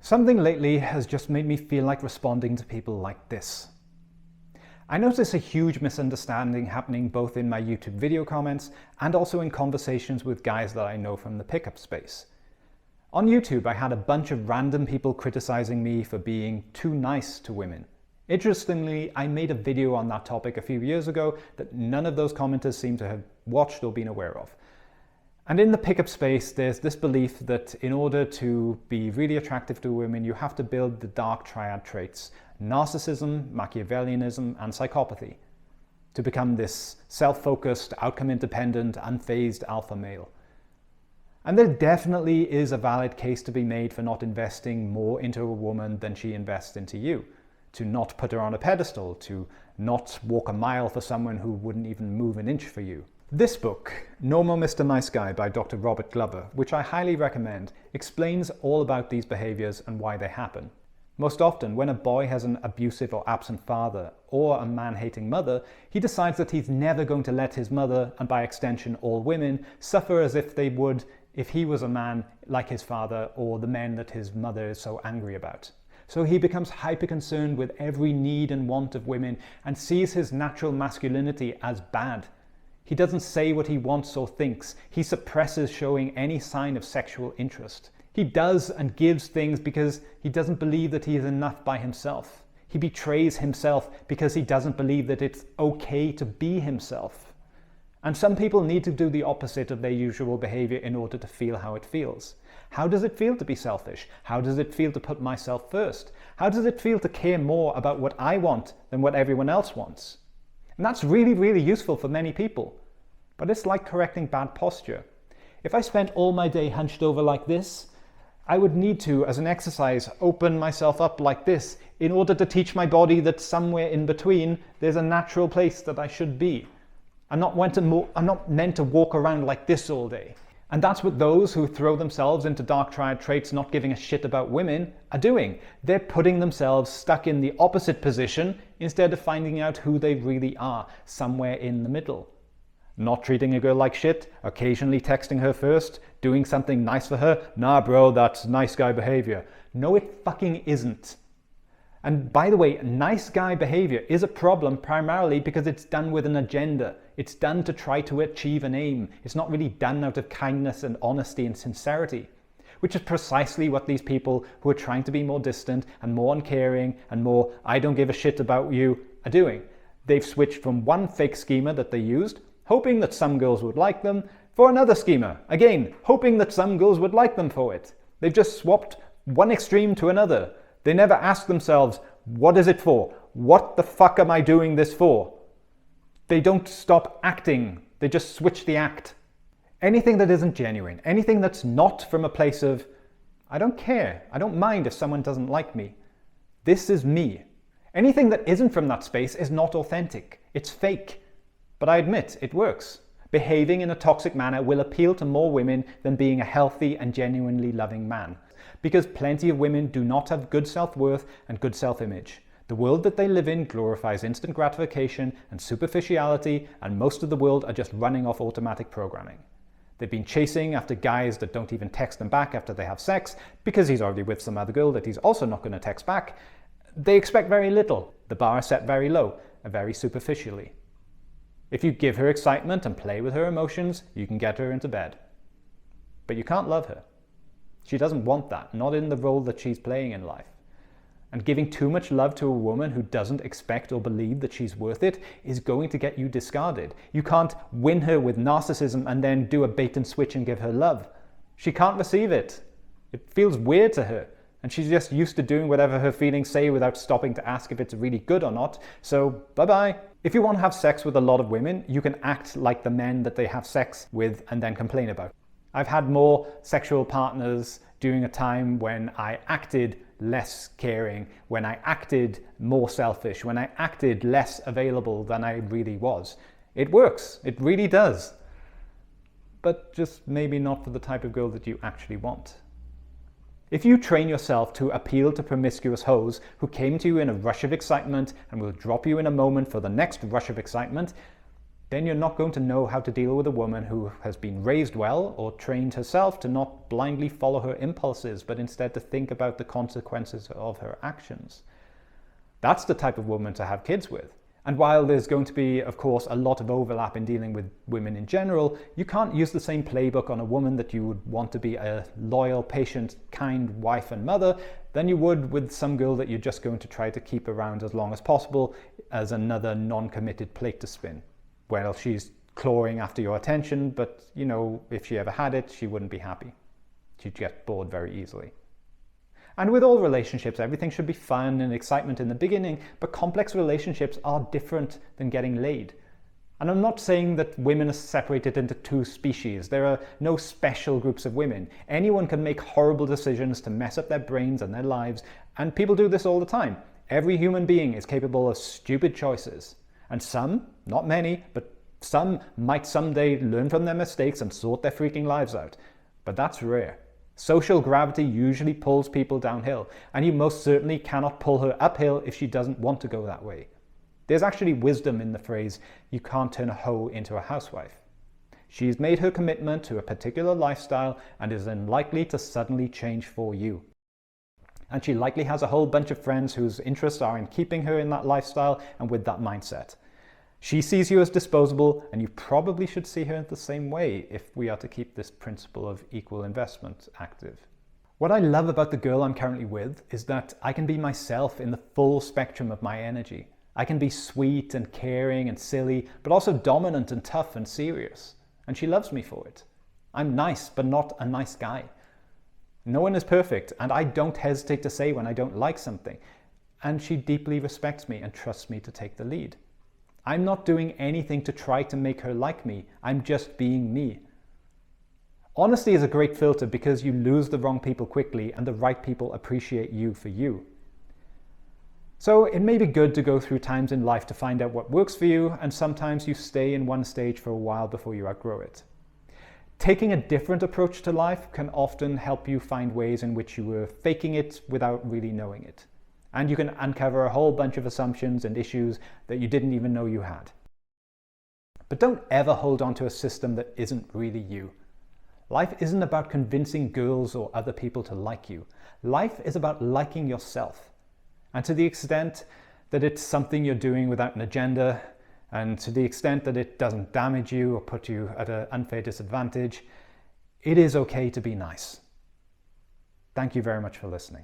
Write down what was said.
Something lately has just made me feel like responding to people like this. I notice a huge misunderstanding happening both in my YouTube video comments and also in conversations with guys that I know from the pickup space. On YouTube, I had a bunch of random people criticizing me for being too nice to women. Interestingly, I made a video on that topic a few years ago that none of those commenters seem to have watched or been aware of. And in the pickup space, there's this belief that in order to be really attractive to women, you have to build the dark triad traits: narcissism, Machiavellianism, and psychopathy, to become this self-focused, outcome-independent, unfazed alpha male. And there definitely is a valid case to be made for not investing more into a woman than she invests into you, to not put her on a pedestal, to not walk a mile for someone who wouldn't even move an inch for you. This book, Normal Mr. Nice Guy by Dr. Robert Glover, which I highly recommend, explains all about these behaviors and why they happen. Most often, when a boy has an abusive or absent father or a man-hating mother, he decides that he's never going to let his mother, and by extension all women, suffer as if they would if he was a man like his father or the men that his mother is so angry about. So he becomes hyper-concerned with every need and want of women and sees his natural masculinity as bad. He doesn't say what he wants or thinks. He suppresses showing any sign of sexual interest. He does and gives things because he doesn't believe that he is enough by himself. He betrays himself because he doesn't believe that it's okay to be himself. And some people need to do the opposite of their usual behavior in order to feel how it feels. How does it feel to be selfish? How does it feel to put myself first? How does it feel to care more about what I want than what everyone else wants? And that's really, really useful for many people. But it's like correcting bad posture. If I spent all my day hunched over like this, I would need to, as an exercise, open myself up like this in order to teach my body that somewhere in between there's a natural place that I should be. I'm not meant to walk around like this all day. And that's what those who throw themselves into dark triad traits, not giving a shit about women, are doing. They're putting themselves stuck in the opposite position instead of finding out who they really are, somewhere in the middle. Not treating a girl like shit, occasionally texting her first, doing something nice for her. Nah bro, that's nice guy behavior. No, it fucking isn't. And by the way, nice guy behavior is a problem primarily because it's done with an agenda. It's done to try to achieve an aim. It's not really done out of kindness and honesty and sincerity, which is precisely what these people who are trying to be more distant and more uncaring and more I don't give a shit about you are doing. They've switched from one fake schema that they used, hoping that some girls would like them, for another schema, again, hoping that some girls would like them for it. They've just swapped one extreme to another. They never ask themselves, what is it for? What the fuck am I doing this for? They don't stop acting, they just switch the act. Anything that isn't genuine, anything that's not from a place of, I don't care, I don't mind if someone doesn't like me. This is me. Anything that isn't from that space is not authentic, it's fake. But I admit, it works. Behaving in a toxic manner will appeal to more women than being a healthy and genuinely loving man. Because plenty of women do not have good self-worth and good self-image. The world that they live in glorifies instant gratification and superficiality, and most of the world are just running off automatic programming. They've been chasing after guys that don't even text them back after they have sex because he's already with some other girl that he's also not going to text back. They expect very little. The bar is set very low and very superficially. If you give her excitement and play with her emotions, you can get her into bed. But you can't love her. She doesn't want that, not in the role that she's playing in life. And giving too much love to a woman who doesn't expect or believe that she's worth it is going to get you discarded. You can't win her with narcissism and then do a bait and switch and give her love. She can't receive it. It feels weird to her. And she's just used to doing whatever her feelings say without stopping to ask if it's really good or not. So, bye-bye. If you want to have sex with a lot of women, you can act like the men that they have sex with and then complain about. I've had more sexual partners during a time when I acted less caring, when I acted more selfish, when I acted less available than I really was. It works. It really does. But just maybe not for the type of girl that you actually want. If you train yourself to appeal to promiscuous hoes who came to you in a rush of excitement and will drop you in a moment for the next rush of excitement, then you're not going to know how to deal with a woman who has been raised well or trained herself to not blindly follow her impulses, but instead to think about the consequences of her actions. That's the type of woman to have kids with. And while there's going to be, of course, a lot of overlap in dealing with women in general, you can't use the same playbook on a woman that you would want to be a loyal, patient, kind wife and mother than you would with some girl that you're just going to try to keep around as long as possible as another non-committed plate to spin. Well, she's clawing after your attention, but you know, if she ever had it, she wouldn't be happy. She'd get bored very easily. And with all relationships, everything should be fun and excitement in the beginning, but complex relationships are different than getting laid. And I'm not saying that women are separated into two species. There are no special groups of women. Anyone can make horrible decisions to mess up their brains and their lives, and people do this all the time. Every human being is capable of stupid choices. And some, not many, but some might someday learn from their mistakes and sort their freaking lives out. But that's rare. Social gravity usually pulls people downhill, and you most certainly cannot pull her uphill if she doesn't want to go that way. There's actually wisdom in the phrase, "you can't turn a hoe into a housewife." She's made her commitment to a particular lifestyle and is unlikely to suddenly change for you. And she likely has a whole bunch of friends whose interests are in keeping her in that lifestyle and with that mindset. She sees you as disposable, and you probably should see her the same way if we are to keep this principle of equal investment active. What I love about the girl I'm currently with is that I can be myself in the full spectrum of my energy. I can be sweet and caring and silly, but also dominant and tough and serious. And she loves me for it. I'm nice, but not a nice guy. No one is perfect, and I don't hesitate to say when I don't like something. And she deeply respects me and trusts me to take the lead. I'm not doing anything to try to make her like me. I'm just being me. Honesty is a great filter because you lose the wrong people quickly and the right people appreciate you for you. So it may be good to go through times in life to find out what works for you, and sometimes you stay in one stage for a while before you outgrow it. Taking a different approach to life can often help you find ways in which you were faking it without really knowing it. And you can uncover a whole bunch of assumptions and issues that you didn't even know you had. But don't ever hold on to a system that isn't really you. Life isn't about convincing girls or other people to like you. Life is about liking yourself. And to the extent that it's something you're doing without an agenda, and to the extent that it doesn't damage you or put you at an unfair disadvantage, it is okay to be nice. Thank you very much for listening.